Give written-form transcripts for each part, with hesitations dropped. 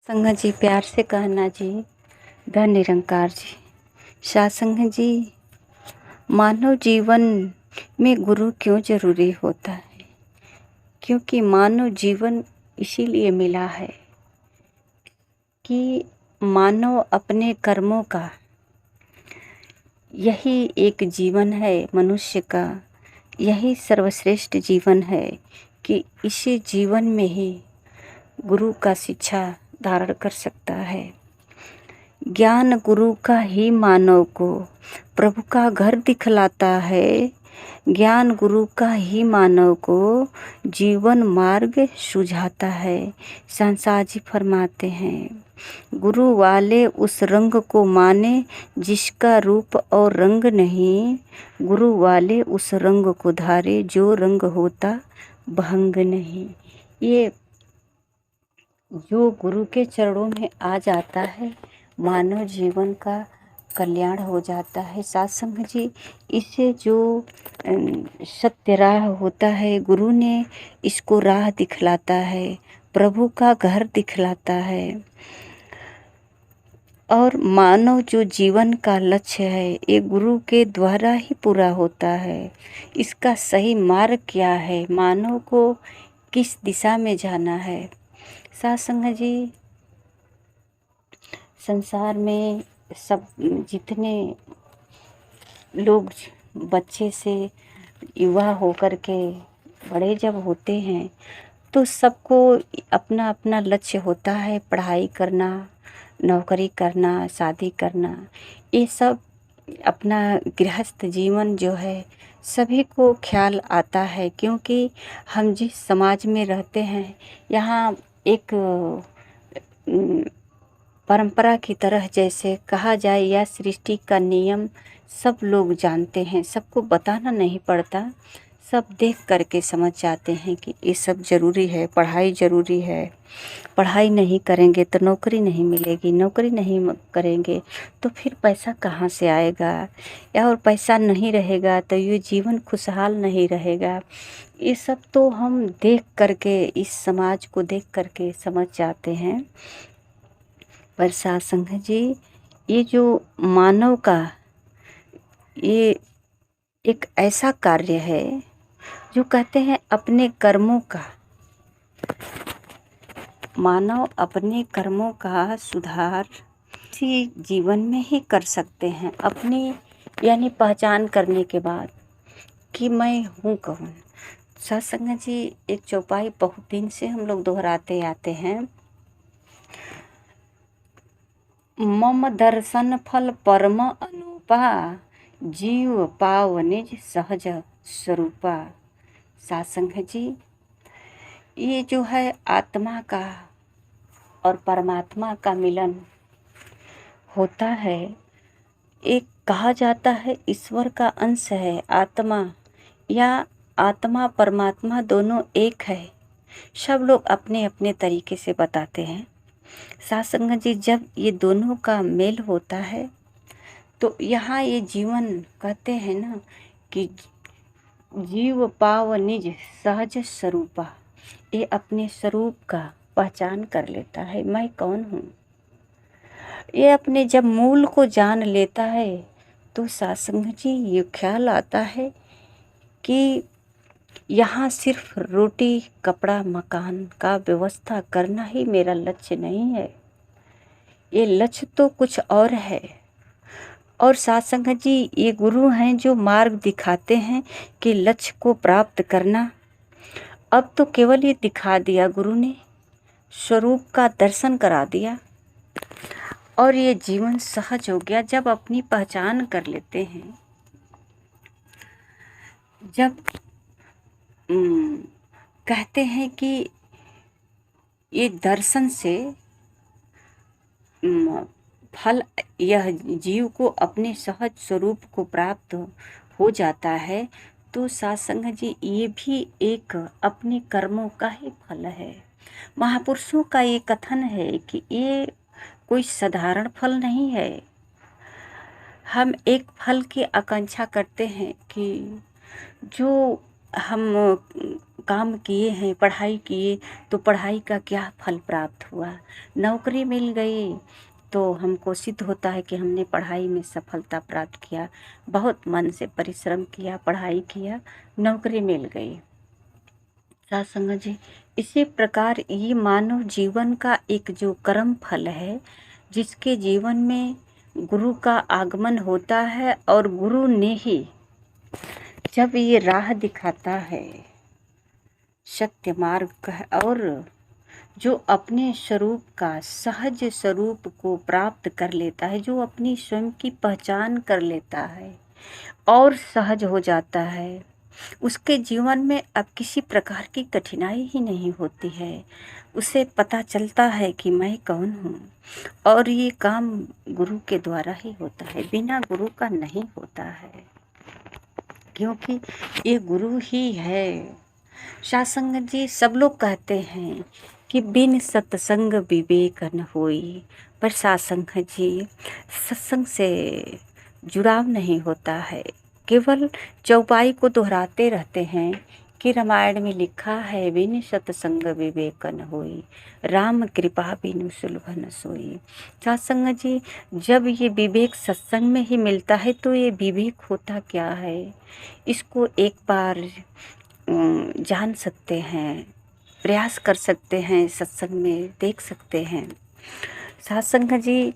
संगत जी, प्यार से कहना जी, धन निरंकार जी। सासंग जी, मानव जीवन में गुरु क्यों जरूरी होता है? क्योंकि मानव जीवन इसीलिए मिला है कि मानव अपने कर्मों का, यही एक जीवन है मनुष्य का, यही सर्वश्रेष्ठ जीवन है कि इसी जीवन में ही गुरु का शिक्षा धारण कर सकता है। ज्ञान गुरु का ही मानव को प्रभु का घर दिखलाता है। ज्ञान गुरु का ही मानव को जीवन मार्ग सुझाता है। संसार जी फरमाते हैं, गुरु वाले उस रंग को माने जिसका रूप और रंग नहीं। गुरु वाले उस रंग को धारे जो रंग होता भंग नहीं। ये जो गुरु के चरणों में आ जाता है, मानव जीवन का कल्याण हो जाता है। सत्संग जी, इससे जो सत्य राह होता है, गुरु ने इसको राह दिखलाता है, प्रभु का घर दिखलाता है। और मानव जो जीवन का लक्ष्य है, ये गुरु के द्वारा ही पूरा होता है। इसका सही मार्ग क्या है, मानव को किस दिशा में जाना है। सत्संग जी, संसार में सब जितने लोग बच्चे से युवा होकर के बड़े जब होते हैं, तो सबको अपना अपना लक्ष्य होता है, पढ़ाई करना, नौकरी करना, शादी करना। ये सब अपना गृहस्थ जीवन जो है सभी को ख्याल आता है, क्योंकि हम जिस समाज में रहते हैं, यहाँ एक परंपरा की तरह जैसे कहा जाए, या सृष्टि का नियम सब लोग जानते हैं, सबको बताना नहीं पड़ता। सब देख करके समझ जाते हैं कि ये सब ज़रूरी है, पढ़ाई ज़रूरी है। पढ़ाई नहीं करेंगे तो नौकरी नहीं मिलेगी, नौकरी नहीं करेंगे तो फिर पैसा कहाँ से आएगा, या और पैसा नहीं रहेगा तो ये जीवन खुशहाल नहीं रहेगा। ये सब तो हम देख करके, इस समाज को देख करके समझ जाते हैं। पर सत्संग जी, ये जो मानव का ये एक ऐसा कार्य है जो कहते हैं अपने कर्मों का, मानव अपने कर्मों का सुधार इसी जीवन में ही कर सकते हैं। अपनी यानी पहचान करने के बाद कि मैं हूँ कौन। सत्संग जी, एक चौपाई बहुत दिन से हम लोग दोहराते आते हैं, मम दर्शन फल परम अनूपा, जीव पाव निज सहज स्वरूपा। सत्संग जी, ये जो है आत्मा का और परमात्मा का मिलन होता है। एक कहा जाता है ईश्वर का अंश है आत्मा, या आत्मा परमात्मा दोनों एक है। सब लोग अपने अपने तरीके से बताते हैं। सत्संग जी, जब ये दोनों का मेल होता है तो यहाँ ये जीवन कहते हैं ना कि जीव पाव निज सहज स्वरूपा, ये अपने स्वरूप का पहचान कर लेता है, मैं कौन हूँ। ये अपने जब मूल को जान लेता है तो सत्संग जी, ये ख्याल आता है कि यहाँ सिर्फ रोटी कपड़ा मकान का व्यवस्था करना ही मेरा लक्ष्य नहीं है, ये लक्ष्य तो कुछ और है। और सत्संग जी, ये गुरु हैं जो मार्ग दिखाते हैं कि लक्ष्य को प्राप्त करना। अब तो केवल ये दिखा दिया गुरु ने, स्वरूप का दर्शन करा दिया और ये जीवन सहज हो गया। जब अपनी पहचान कर लेते हैं, जब कहते हैं कि ये दर्शन से फल, यह जीव को अपने सहज स्वरूप को प्राप्त हो जाता है, तो सत्संग जी, ये भी एक अपने कर्मों का ही फल है। महापुरुषों का ये कथन है कि ये कोई साधारण फल नहीं है। हम एक फल की आकांक्षा करते हैं कि जो हम काम किए हैं, पढ़ाई किए, तो पढ़ाई का क्या फल प्राप्त हुआ? नौकरी मिल गई तो हमको सिद्ध होता है कि हमने पढ़ाई में सफलता प्राप्त किया, बहुत मन से परिश्रम किया, पढ़ाई किया, नौकरी मिल गई। साथ संगत जी, इसी प्रकार ये मानव जीवन का एक जो कर्म फल है, जिसके जीवन में गुरु का आगमन होता है और गुरु ने ही जब ये राह दिखाता है, सत्य मार्ग का, और जो अपने स्वरूप का सहज स्वरूप को प्राप्त कर लेता है, जो अपनी स्वयं की पहचान कर लेता है और सहज हो जाता है, उसके जीवन में अब किसी प्रकार की कठिनाई ही नहीं होती है। उसे पता चलता है कि मैं कौन हूँ, और ये काम गुरु के द्वारा ही होता है, बिना गुरु का नहीं होता है, क्योंकि ये गुरु ही है। सासंग जी, सब लोग कहते हैं कि बिन सत्संग विवेक न होई, पर सासंग जी, सत्संग से जुड़ाव नहीं होता है, केवल चौपाई को दोहराते रहते हैं कि रामायण में लिखा है, बिन सत्संग विवेक न होई, राम कृपा बिनु सुलभ न सोई। सासंग जी, जब ये विवेक सत्संग में ही मिलता है तो ये विवेक होता क्या है, इसको एक बार जान सकते हैं, प्रयास कर सकते हैं, सत्संग में देख सकते हैं। सत्संग जी,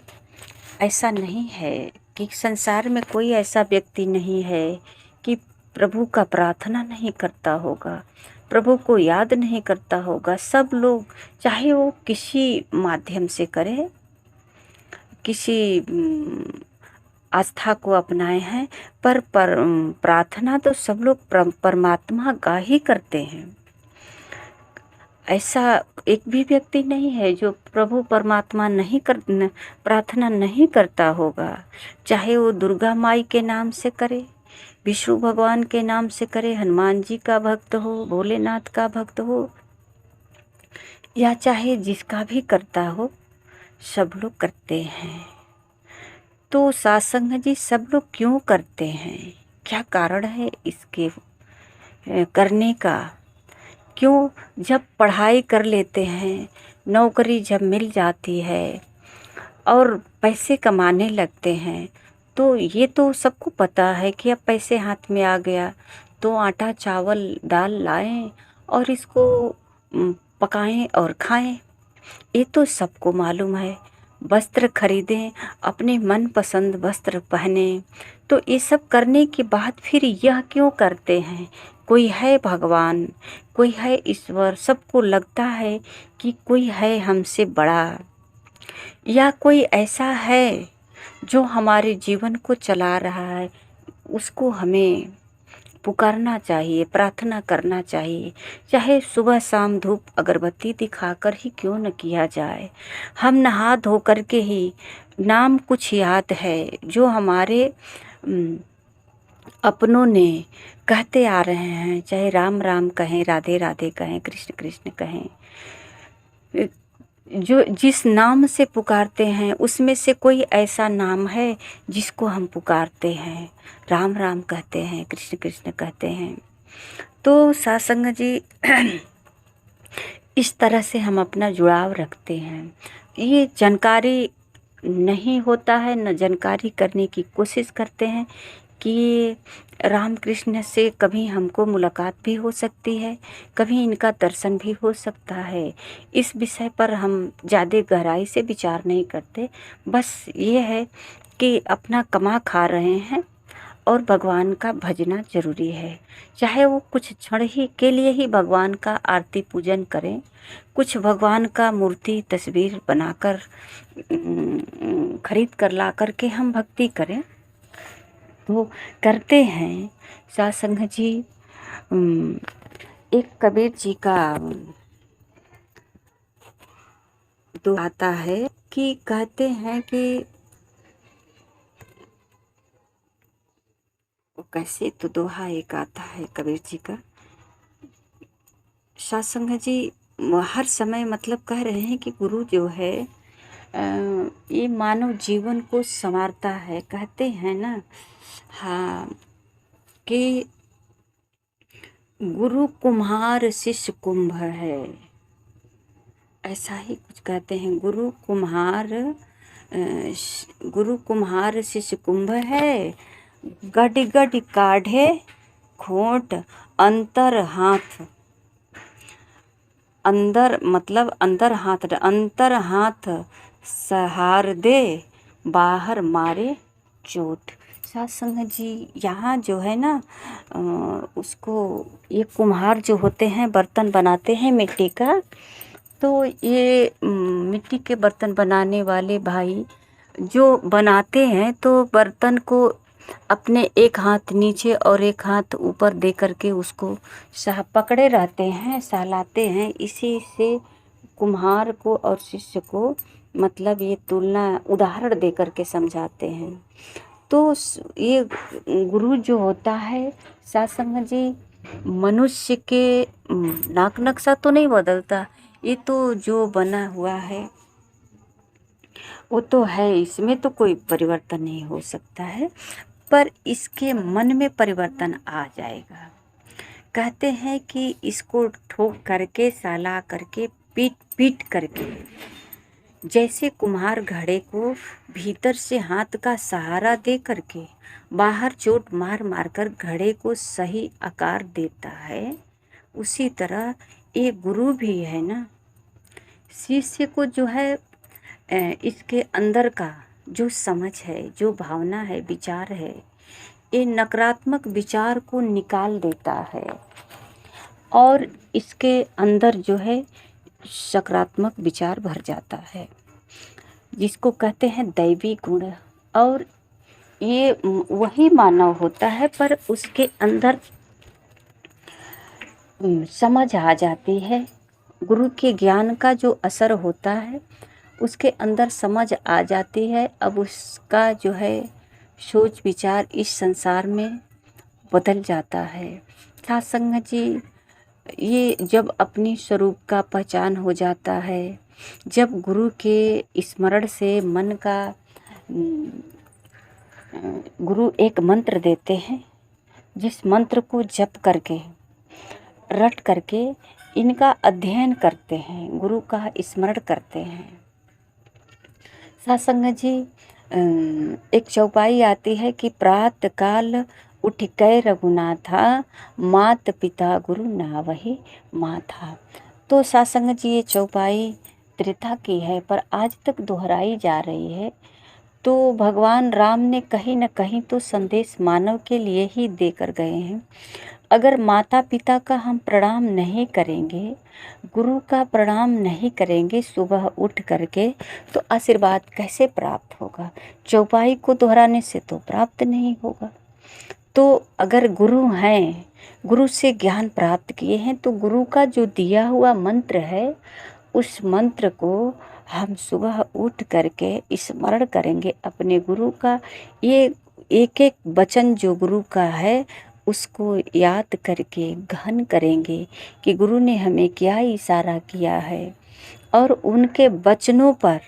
ऐसा नहीं है कि संसार में कोई ऐसा व्यक्ति नहीं है कि प्रभु का प्रार्थना नहीं करता होगा, प्रभु को याद नहीं करता होगा। सब लोग, चाहे वो किसी माध्यम से करे, किसी आस्था को अपनाए हैं, पर प्रार्थना तो सब लोग परमात्मा का ही करते हैं। ऐसा एक भी व्यक्ति नहीं है जो प्रभु परमात्मा नहीं कर प्रार्थना नहीं करता होगा, चाहे वो दुर्गा माई के नाम से करे, विष्णु भगवान के नाम से करे, हनुमान जी का भक्त हो, भोलेनाथ का भक्त हो, या चाहे जिसका भी करता हो, सब लोग करते हैं। तो सत्संग जी, सब लोग क्यों करते हैं, क्या कारण है इसके करने का? क्यों? जब पढ़ाई कर लेते हैं, नौकरी जब मिल जाती है और पैसे कमाने लगते हैं, तो ये तो सबको पता है कि अब पैसे हाथ में आ गया तो आटा चावल दाल लाएं और इसको पकाएं और खाएं, ये तो सबको मालूम है। वस्त्र खरीदें, अपने मनपसंद वस्त्र पहने, तो ये सब करने के बाद फिर यह क्यों करते हैं? कोई है भगवान, कोई है ईश्वर, सबको लगता है कि कोई है हमसे बड़ा, या कोई ऐसा है जो हमारे जीवन को चला रहा है, उसको हमें पुकारना चाहिए, प्रार्थना करना चाहिए, चाहे सुबह शाम धूप अगरबत्ती दिखाकर ही क्यों न किया जाए। हम नहा धो कर के ही, नाम कुछ याद है जो हमारे अपनों ने कहते आ रहे हैं, चाहे राम राम कहें, राधे राधे कहें, कृष्ण कृष्ण कहें, जो जिस नाम से पुकारते हैं उसमें से कोई ऐसा नाम है जिसको हम पुकारते हैं, राम राम कहते हैं, कृष्ण कृष्ण कहते हैं। तो सत्संग जी, इस तरह से हम अपना जुड़ाव रखते हैं। ये जानकारी नहीं होता है, न जानकारी करने की कोशिश करते हैं कि राम कृष्ण से कभी हमको मुलाकात भी हो सकती है, कभी इनका दर्शन भी हो सकता है। इस विषय पर हम ज़्यादा गहराई से विचार नहीं करते, बस ये है कि अपना कमा खा रहे हैं और भगवान का भजना जरूरी है। चाहे वो कुछ क्षण ही के लिए ही भगवान का आरती पूजन करें, कुछ भगवान का मूर्ति तस्वीर बनाकर खरीद कर ला करके हम भक्ति करें, तो करते हैं। सत्संग जी, एक कबीर जी का तो आता है कि कहते हैं कि कैसे, तो दोहा एक आता है कबीर जी का। सत्संग जी, हर समय मतलब कह रहे हैं कि गुरु जो है ये मानव जीवन को संवारता है। कहते हैं ना, हाँ, कि गुरु कुम्हार शिष्य कुंभ है, ऐसा ही कुछ कहते हैं। गुरु कुम्हार शिष्य कुंभ है, गड गड काढ़े खोट अंतर हाथ, अंदर मतलब अंतर हाथ सहार दे, बाहर मारे चोट। सत्संग जी यहाँ जो है ना, उसको ये कुम्हार जो होते हैं बर्तन बनाते हैं मिट्टी का, तो ये मिट्टी के बर्तन बनाने वाले भाई जो बनाते हैं तो बर्तन को अपने एक हाथ नीचे और एक हाथ ऊपर दे करके उसको पकड़े रहते हैं, सहलाते हैं। इसी से कुम्हार को और शिष्य को मतलब ये तुलना उदाहरण दे करके समझाते हैं। तो ये गुरु जो होता है सत्संग जी, मनुष्य के नाक नक्शा तो नहीं बदलता, ये तो जो बना हुआ है वो तो है, इसमें तो कोई परिवर्तन नहीं हो सकता है, पर इसके मन में परिवर्तन आ जाएगा। कहते हैं कि इसको ठोक करके साला करके पीट पीट करके, जैसे कुम्हार घड़े को भीतर से हाथ का सहारा दे करके बाहर चोट मार मार कर घड़े को सही आकार देता है, उसी तरह ये गुरु भी है ना, शिष्य को जो है इसके अंदर का जो समझ है, जो भावना है, विचार है, ये नकारात्मक विचार को निकाल देता है और इसके अंदर जो है सकारात्मक विचार भर जाता है, जिसको कहते हैं दैवी गुण। और ये वही मानव होता है, पर उसके अंदर समझ आ जाती है। गुरु के ज्ञान का जो असर होता है उसके अंदर समझ आ जाती है। अब उसका जो है सोच विचार इस संसार में बदल जाता है। सत्संग जी, ये जब अपनी स्वरूप का पहचान हो जाता है, जब गुरु के स्मरण से मन का गुरु एक मंत्र देते हैं, जिस मंत्र को जप करके रट करके इनका अध्ययन करते हैं, गुरु का स्मरण करते हैं। सत्संग जी, एक चौपाई आती है कि प्रातः काल उठ कै रघुनाथा, मात पिता गुरु नावहि माथा। तो सत्संग जी ये चौपाई त्रेता की है, पर आज तक दोहराई जा रही है। तो भगवान राम ने कहीं न कहीं तो संदेश मानव के लिए ही देकर गए हैं। अगर माता पिता का हम प्रणाम नहीं करेंगे, गुरु का प्रणाम नहीं करेंगे सुबह उठ करके, तो आशीर्वाद कैसे प्राप्त होगा? चौपाई को दोहराने से तो प्राप्त नहीं होगा। तो अगर गुरु हैं, गुरु से ज्ञान प्राप्त किए हैं, तो गुरु का जो दिया हुआ मंत्र है, उस मंत्र को हम सुबह उठ करके स्मरण करेंगे अपने गुरु का। ये एक एक वचन जो गुरु का है उसको याद करके गहन करेंगे कि गुरु ने हमें क्या इशारा किया है, और उनके वचनों पर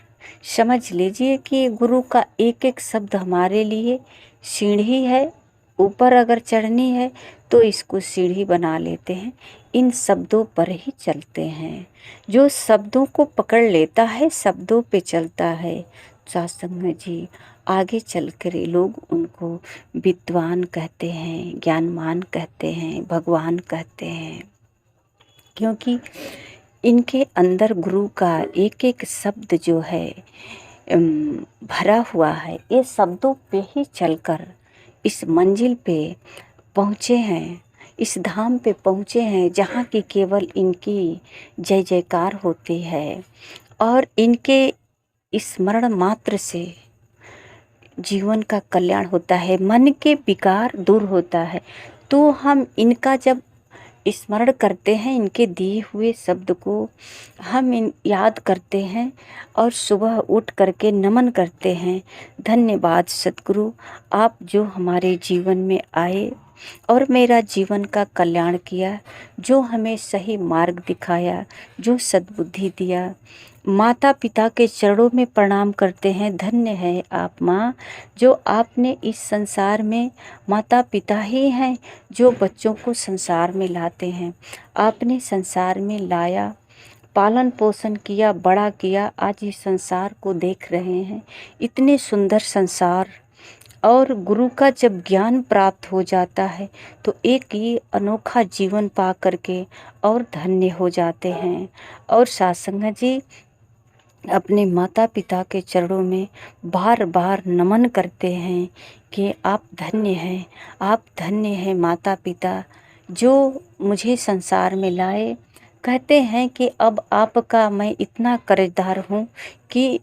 समझ लीजिए कि गुरु का एक एक शब्द हमारे लिए सीढ़ी है। ऊपर अगर चढ़नी है तो इसको सीढ़ी बना लेते हैं, इन शब्दों पर ही चलते हैं। जो शब्दों को पकड़ लेता है शब्दों पे चलता है। सत्संग जी, आगे चल कर लोग उनको विद्वान कहते हैं, ज्ञानवान कहते हैं, भगवान कहते हैं, क्योंकि इनके अंदर गुरु का एक एक शब्द जो है भरा हुआ है। ये शब्दों पे ही चलकर इस मंजिल पे पहुँचे हैं, इस धाम पे पहुँचे हैं जहाँ की केवल इनकी जय जयकार होती है, और इनके स्मरण मात्र से जीवन का कल्याण होता है, मन के विकार दूर होता है। तो हम इनका जब स्मरण करते हैं, इनके दिए हुए शब्द को हम याद करते हैं और सुबह उठ करके नमन करते हैं। धन्यवाद सद्गुरु, आप जो हमारे जीवन में आए और मेरा जीवन का कल्याण किया, जो हमें सही मार्ग दिखाया, जो सद्बुद्धि दिया, माता पिता के चरणों में प्रणाम करते हैं। धन्य है आप माँ, जो आपने इस संसार में, माता पिता ही हैं जो बच्चों को संसार में लाते हैं। आपने संसार में लाया, पालन पोषण किया, बड़ा किया, आज इस संसार को देख रहे हैं, इतने सुंदर संसार। और गुरु का जब ज्ञान प्राप्त हो जाता है तो एक ये अनोखा जीवन पा करके और धन्य हो जाते हैं। और सत्संग जी अपने माता पिता के चरणों में बार बार नमन करते हैं कि आप धन्य हैं, आप धन्य हैं माता पिता जो मुझे संसार में लाए। कहते हैं कि अब आपका मैं इतना कर्जदार हूँ कि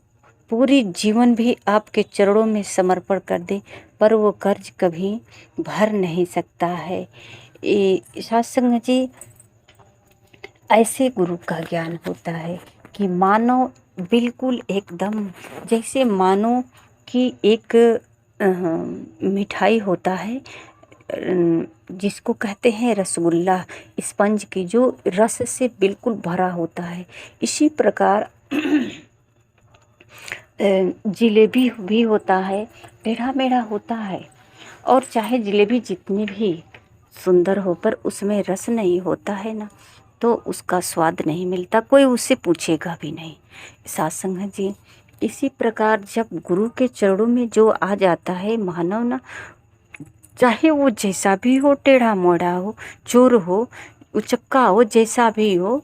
पूरी जीवन भी आपके चरणों में समर्पण कर दे, पर वो कर्ज कभी भर नहीं सकता है। सत्संग जी ऐसे गुरु का ज्ञान होता है कि मानो बिल्कुल एकदम जैसे मानो कि एक मिठाई होता है जिसको कहते हैं रसगुल्ला, स्पंज की, जो रस से बिल्कुल भरा होता है। इसी प्रकार जिलेबी भी होता है, टेढ़ा मेढ़ा होता है। और चाहे जिलेबी जितनी भी सुंदर हो, पर उसमें रस नहीं होता है ना, तो उसका स्वाद नहीं मिलता, कोई उससे पूछेगा भी नहीं। सत्संग जी इसी प्रकार जब गुरु के चरणों में जो आ जाता है मानव ना, चाहे वो जैसा भी हो, टेढ़ा मोढ़ा हो, चोर हो, उचक्का हो, जैसा भी हो,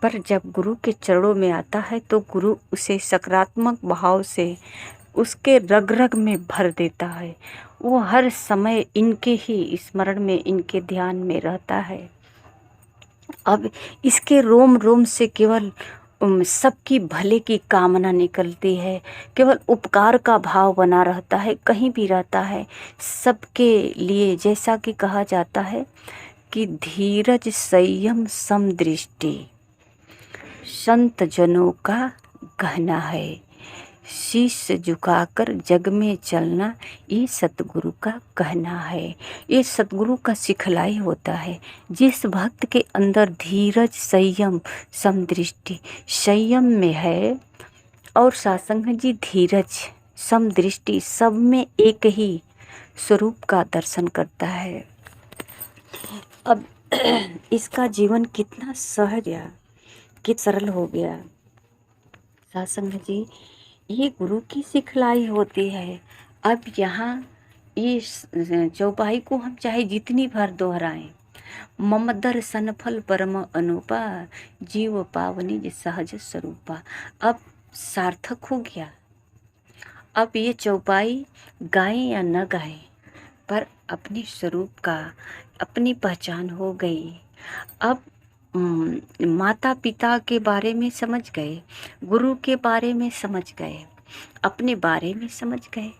पर जब गुरु के चरणों में आता है तो गुरु उसे सकारात्मक भाव से उसके रग रग में भर देता है। वो हर समय इनके ही स्मरण में, इनके ध्यान में रहता है। अब इसके रोम रोम से केवल सबकी भले की कामना निकलती है, केवल उपकार का भाव बना रहता है, कहीं भी रहता है सबके लिए। जैसा कि कहा जाता है कि धीरज संयम समदृष्टि संत जनों का गहना है, शीश झुकाकर जग में चलना ये सतगुरु का कहना है। ये सतगुरु का सिखलाई होता है। जिस भक्त के अंदर धीरज संयम समदृष्टि, संयम में है और सत्संग जी धीरज समदृष्टि, सब में एक ही स्वरूप का दर्शन करता है। अब इसका जीवन कितना सहज या कितना सरल हो गया। सत्संग जी ये गुरु की सिखलाई होती है। अब यहाँ इस चौपाई को हम चाहे जितनी बार दोहराएं, मम दर्शन फल परम अनुपा, जीव पावनी सहज स्वरूपा, अब सार्थक हो गया। अब ये चौपाई गाएं या न गाएं, पर अपने स्वरूप का अपनी पहचान हो गई। अब माता पिता के बारे में समझ गए, गुरु के बारे में समझ गए, अपने बारे में समझ गए।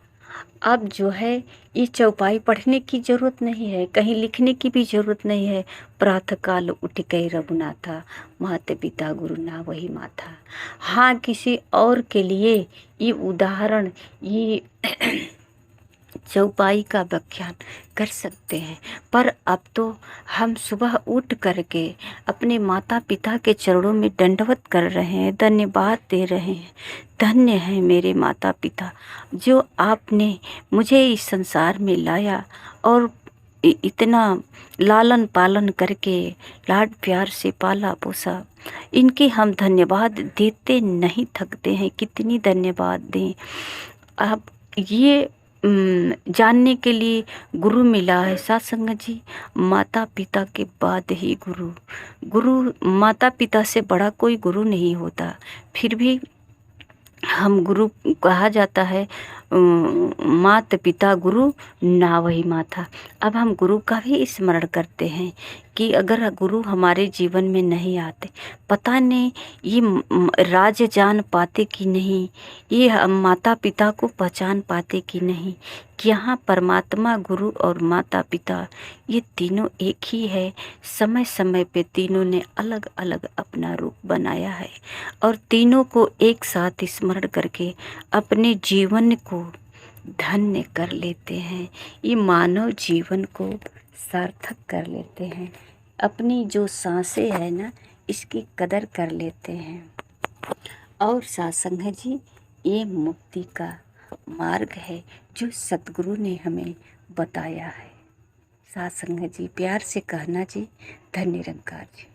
अब जो है ये चौपाई पढ़ने की ज़रूरत नहीं है, कहीं लिखने की भी ज़रूरत नहीं है। प्रातः काल उठ गए रघुनाथा, माता पिता गुरु ना वही माथा। हाँ, किसी और के लिए ये उदाहरण, ये चौपाई का व्याख्यान कर सकते हैं, पर अब तो हम सुबह उठ करके अपने माता पिता के चरणों में दंडवत कर रहे हैं, धन्यवाद दे रहे हैं। धन्य है मेरे माता पिता जो आपने मुझे इस संसार में लाया और इतना लालन पालन करके लाड प्यार से पाला पोसा। इनके हम धन्यवाद देते नहीं थकते हैं, कितनी धन्यवाद दें। अब ये जानने के लिए गुरु मिला है। सत्संग जी माता पिता के बाद ही गुरु माता पिता से बड़ा कोई गुरु नहीं होता। फिर भी हम गुरु कहा जाता है, माता पिता गुरु ना वही माथा। अब हम गुरु का भी स्मरण करते हैं कि अगर गुरु हमारे जीवन में नहीं आते, पता नहीं ये राज जान पाते कि नहीं, ये हम माता पिता को पहचान पाते कि नहीं, कि यहाँ परमात्मा गुरु और माता पिता ये तीनों एक ही है। समय समय पे तीनों ने अलग अलग अपना रूप बनाया है और तीनों को एक साथ स्मरण करके अपने जीवन को धन्य कर लेते हैं। ये मानव जीवन को सार्थक कर लेते हैं। अपनी जो सांसें है ना, इसकी कदर कर लेते हैं। और सात्संग है जी, ये मुक्ति का मार्ग है जो सतगुरु ने हमें बताया है। सात्संग है जी, प्यार से कहना जी। धन्य निरंकार जी।